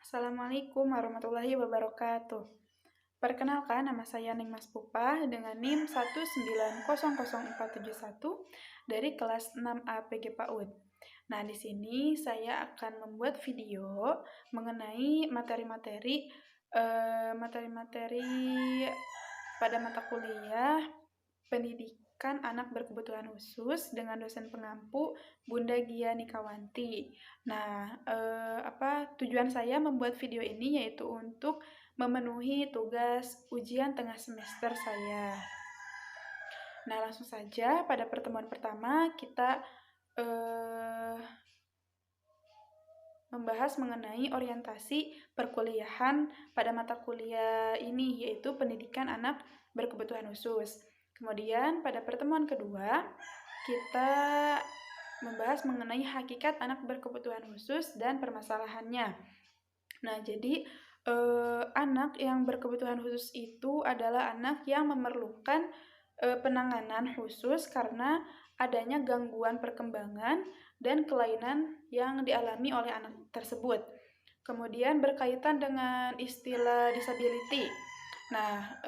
Assalamualaikum warahmatullahi wabarakatuh. Perkenalkan, nama saya Ningmas Pupa dengan NIM 1900471 dari kelas 6A PG PAUD. Nah, di sini saya akan membuat video mengenai materi-materi pada mata kuliah pendidikan anak berkebutuhan khusus dengan dosen pengampu Bunda Gia Nikawanti. Nah, tujuan saya membuat video ini yaitu untuk memenuhi tugas ujian tengah semester saya. Nah, langsung saja pada pertemuan pertama kita membahas mengenai orientasi perkuliahan pada mata kuliah ini, yaitu pendidikan anak berkebutuhan khusus. Kemudian pada pertemuan kedua, kita membahas mengenai hakikat anak berkebutuhan khusus dan permasalahannya. Nah, jadi anak yang berkebutuhan khusus itu adalah anak yang memerlukan penanganan khusus karena adanya gangguan perkembangan dan kelainan yang dialami oleh anak tersebut. Kemudian berkaitan dengan istilah disability. Nah,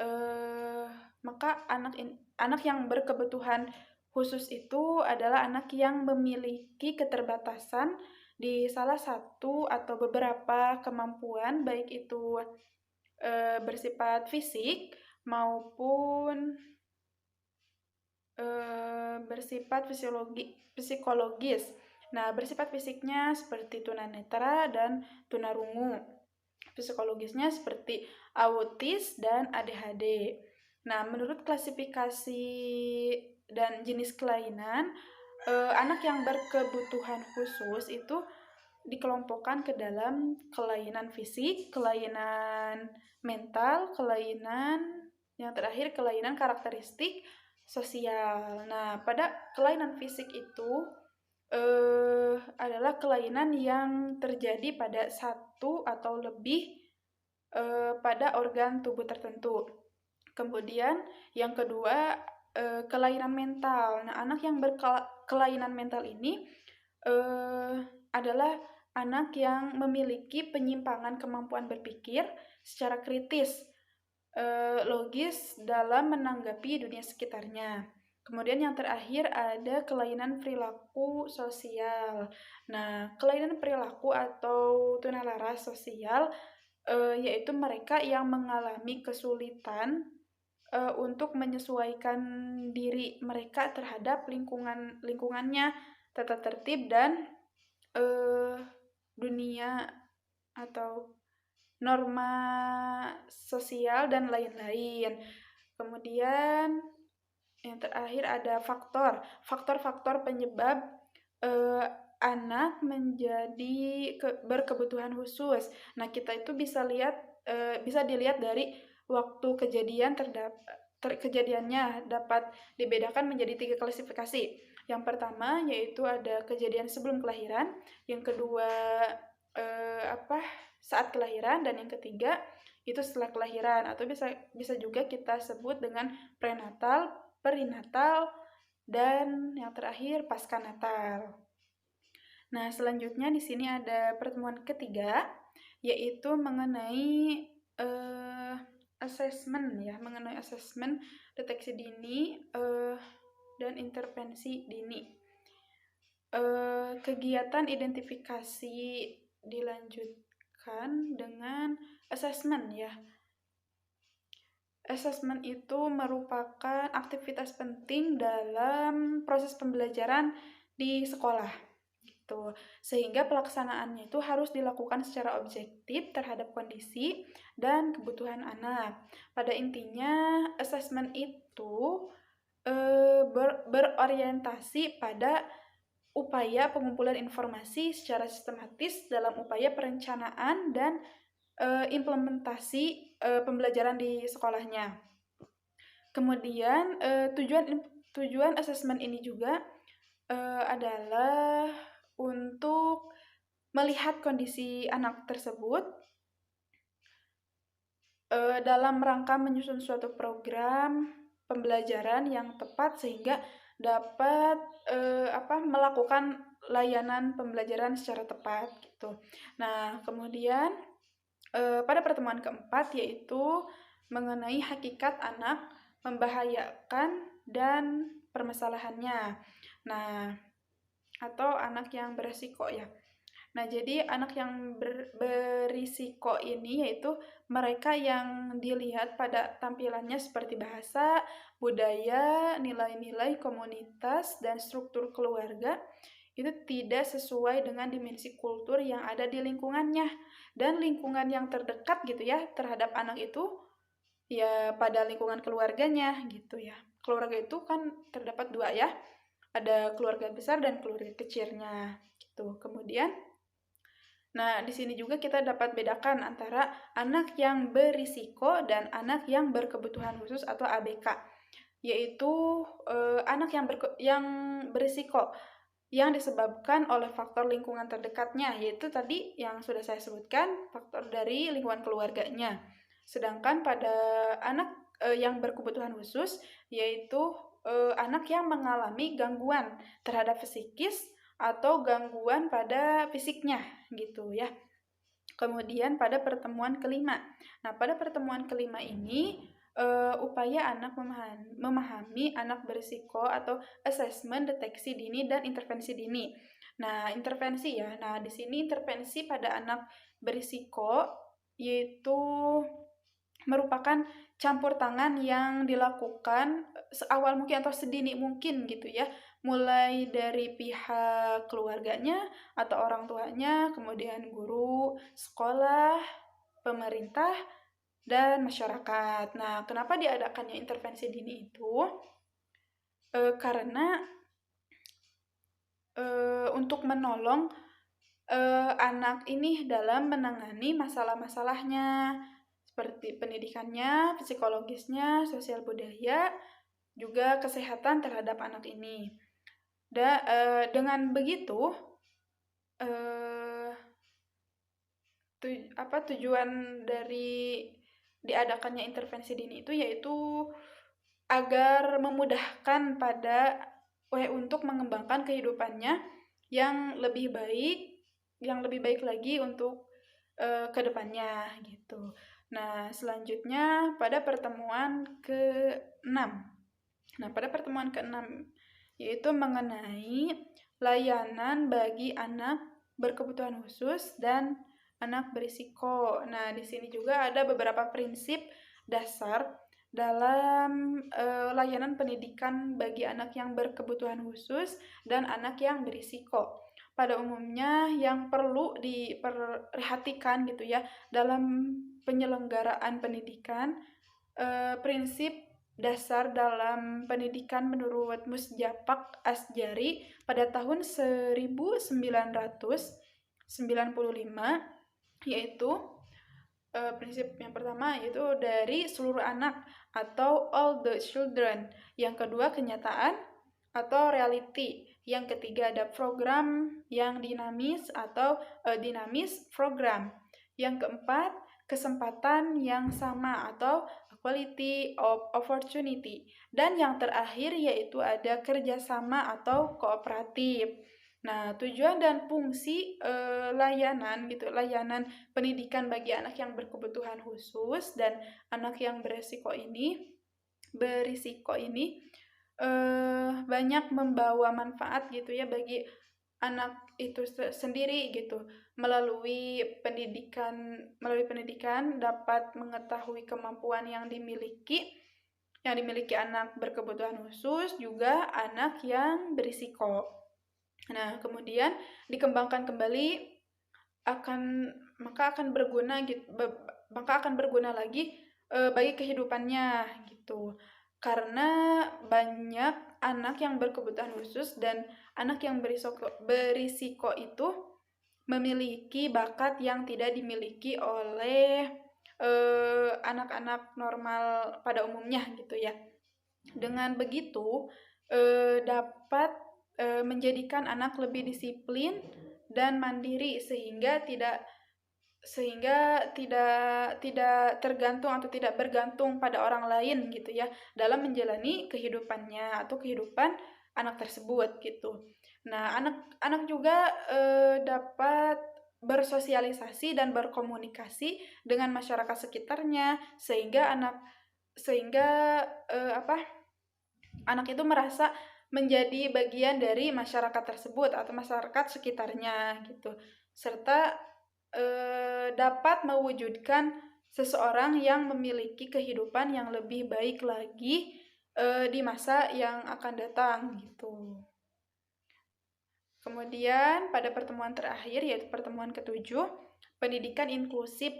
maka anak yang berkebutuhan khusus itu adalah anak yang memiliki keterbatasan di salah satu atau beberapa kemampuan, baik itu bersifat fisik maupun bersifat psikologis. Nah, bersifat fisiknya seperti tunanetra dan tunarungu. Psikologisnya seperti autis dan ADHD. Nah, menurut klasifikasi dan jenis kelainan, anak yang berkebutuhan khusus itu dikelompokkan ke dalam kelainan fisik, kelainan mental, yang terakhir kelainan karakteristik sosial. Nah, pada kelainan fisik itu adalah kelainan yang terjadi pada satu atau lebih pada organ tubuh tertentu. Kemudian yang kedua, kelainan mental. Nah, anak yang berkelainan mental ini adalah anak yang memiliki penyimpangan kemampuan berpikir secara kritis, logis dalam menanggapi dunia sekitarnya. Kemudian yang terakhir ada kelainan perilaku sosial. Nah, kelainan perilaku atau tunalaras sosial yaitu mereka yang mengalami kesulitan untuk menyesuaikan diri mereka terhadap lingkungannya, tata tertib dan dunia atau norma sosial dan lain-lain. Kemudian yang terakhir ada faktor-faktor penyebab anak menjadi berkebutuhan khusus. Nah, kita itu bisa dilihat dari waktu kejadiannya dapat dibedakan menjadi 3 klasifikasi. Yang pertama yaitu ada kejadian sebelum kelahiran, yang kedua saat kelahiran, dan yang ketiga itu setelah kelahiran, atau bisa juga kita sebut dengan prenatal, perinatal, dan yang terakhir pasca natal. Nah, selanjutnya di sini ada pertemuan ketiga, yaitu mengenai mengenai asesmen deteksi dini dan intervensi dini. Kegiatan identifikasi dilanjutkan dengan asesmen ya. Asesmen itu merupakan aktivitas penting dalam proses pembelajaran di sekolah. Sehingga pelaksanaannya itu harus dilakukan secara objektif terhadap kondisi dan kebutuhan anak. Pada intinya, asesmen itu berorientasi pada upaya pengumpulan informasi secara sistematis dalam upaya perencanaan dan implementasi pembelajaran di sekolahnya. Kemudian tujuan asesmen ini juga adalah untuk melihat kondisi anak tersebut dalam rangka menyusun suatu program pembelajaran yang tepat sehingga dapat melakukan layanan pembelajaran secara tepat gitu. Nah, kemudian pada pertemuan keempat yaitu mengenai hakikat anak membahayakan dan permasalahannya. Nah, atau anak yang beresiko ya. Nah, jadi anak yang berisiko ini yaitu mereka yang dilihat pada tampilannya seperti bahasa, budaya, nilai-nilai komunitas, dan struktur keluarga itu tidak sesuai dengan dimensi kultur yang ada di lingkungannya. Dan lingkungan yang terdekat gitu ya terhadap anak itu ya pada lingkungan keluarganya gitu ya. Keluarga itu kan terdapat dua ya, ada keluarga besar dan keluarga kecilnya gitu. Kemudian nah, di sini juga kita dapat bedakan antara anak yang berisiko dan anak yang berkebutuhan khusus atau ABK, yaitu anak yang berisiko yang disebabkan oleh faktor lingkungan terdekatnya, yaitu tadi yang sudah saya sebutkan, faktor dari lingkungan keluarganya. Sedangkan pada anak yang berkebutuhan khusus, yaitu anak yang mengalami gangguan terhadap psikis atau gangguan pada fisiknya gitu ya. Kemudian pada pertemuan kelima. Nah, pada pertemuan kelima ini upaya anak memahami anak berisiko atau asesmen deteksi dini dan intervensi dini. Nah, intervensi ya. Nah, di sini intervensi pada anak berisiko yaitu merupakan campur tangan yang dilakukan seawal mungkin atau sedini mungkin gitu ya, mulai dari pihak keluarganya atau orang tuanya, kemudian guru, sekolah, pemerintah, dan masyarakat. Nah, kenapa diadakannya intervensi dini itu? Karena untuk menolong anak ini dalam menangani masalah-masalahnya, seperti pendidikannya, psikologisnya, sosial budaya, juga kesehatan terhadap anak ini. Dengan begitu, tujuan dari diadakannya intervensi dini itu yaitu agar memudahkan pada untuk mengembangkan kehidupannya yang lebih baik lagi untuk kedepannya gitu. Nah, selanjutnya pada pertemuan ke-6. Nah, pada pertemuan ke-6 yaitu mengenai layanan bagi anak berkebutuhan khusus dan anak berisiko. Nah, di sini juga ada beberapa prinsip dasar dalam layanan pendidikan bagi anak yang berkebutuhan khusus dan anak yang berisiko. Pada umumnya yang perlu diperhatikan gitu ya dalam penyelenggaraan pendidikan, prinsip dasar dalam pendidikan menurut Musjapak Asjari pada tahun 1995 yaitu prinsip yang pertama yaitu dari seluruh anak atau all the children. Yang kedua kenyataan atau reality. Yang ketiga ada program yang dinamis atau dinamis program. Yang keempat kesempatan yang sama atau quality of opportunity. Dan yang terakhir yaitu ada kerjasama atau kooperatif. Nah, tujuan dan fungsi layanan pendidikan bagi anak yang berkebutuhan khusus dan anak yang berisiko ini banyak membawa manfaat gitu ya bagi anak itu sendiri gitu. Melalui pendidikan dapat mengetahui kemampuan yang dimiliki anak berkebutuhan khusus, juga anak yang berisiko. Nah, kemudian dikembangkan kembali maka akan berguna lagi bagi kehidupannya gitu. Karena banyak anak yang berkebutuhan khusus dan anak yang berisiko itu memiliki bakat yang tidak dimiliki oleh anak-anak normal pada umumnya gitu ya. Dengan begitu dapat menjadikan anak lebih disiplin dan mandiri sehingga tidak tergantung atau tidak bergantung pada orang lain gitu ya dalam menjalani kehidupannya atau kehidupan anak tersebut gitu. Nah, anak juga dapat bersosialisasi dan berkomunikasi dengan masyarakat sekitarnya, sehingga anak itu merasa menjadi bagian dari masyarakat tersebut atau masyarakat sekitarnya gitu, serta dapat mewujudkan seseorang yang memiliki kehidupan yang lebih baik lagi di masa yang akan datang gitu. Kemudian pada pertemuan terakhir, yaitu pertemuan ke-7, pendidikan inklusif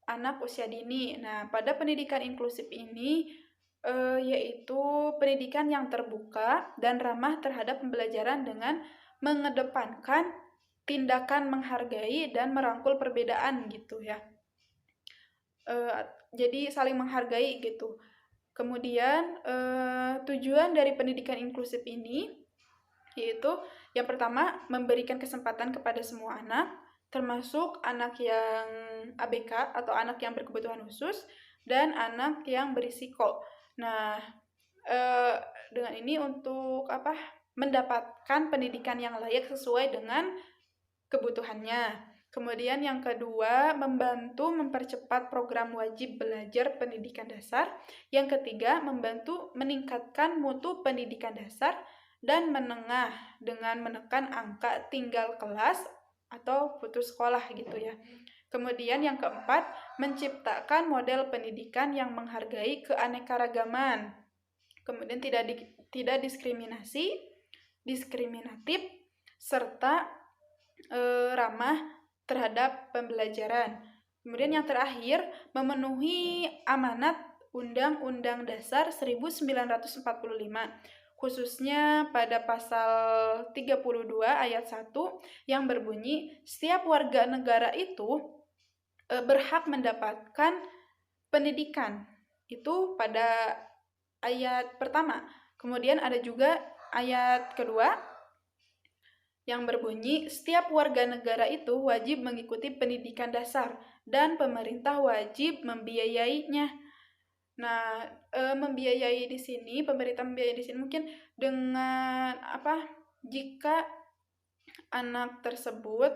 anak usia dini. Nah, pada pendidikan inklusif ini yaitu pendidikan yang terbuka dan ramah terhadap pembelajaran dengan mengedepankan tindakan menghargai dan merangkul perbedaan gitu ya. Jadi saling menghargai gitu. Kemudian tujuan dari pendidikan inklusif ini yaitu yang pertama, memberikan kesempatan kepada semua anak, termasuk anak yang ABK atau anak yang berkebutuhan khusus dan anak yang berisiko. Nah, dengan ini untuk mendapatkan pendidikan yang layak sesuai dengan kebutuhannya. Kemudian yang kedua, membantu mempercepat program wajib belajar pendidikan dasar. Yang ketiga, membantu meningkatkan mutu pendidikan dasar dan menengah dengan menekan angka tinggal kelas atau putus sekolah gitu ya. Kemudian yang keempat, menciptakan model pendidikan yang menghargai keanekaragaman. Kemudian tidak diskriminatif, serta ramah terhadap pembelajaran. Kemudian yang terakhir, memenuhi amanat Undang-Undang Dasar 1945, khususnya pada pasal 32 ayat 1 yang berbunyi, setiap warga negara itu berhak mendapatkan pendidikan. Itu pada ayat pertama. Kemudian ada juga ayat kedua yang berbunyi, setiap warga negara itu wajib mengikuti pendidikan dasar dan pemerintah wajib membiayainya. Nah, membiayai di sini, pemerintah membiayai di sini mungkin dengan jika anak tersebut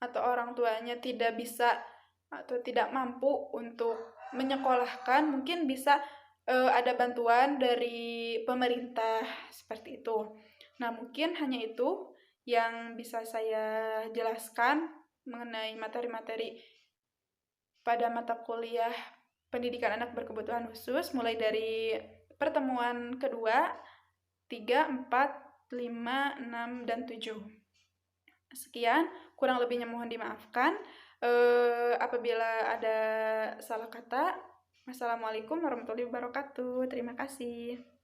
atau orang tuanya tidak bisa atau tidak mampu untuk menyekolahkan, mungkin bisa ada bantuan dari pemerintah seperti itu. Nah, mungkin hanya itu yang bisa saya jelaskan mengenai materi-materi pada mata kuliah pendidikan anak berkebutuhan khusus, mulai dari pertemuan kedua, 3, 4, 5, 6, dan 7. Sekian, kurang lebihnya mohon dimaafkan. Apabila ada salah kata, wassalamualaikum warahmatullahi wabarakatuh. Terima kasih.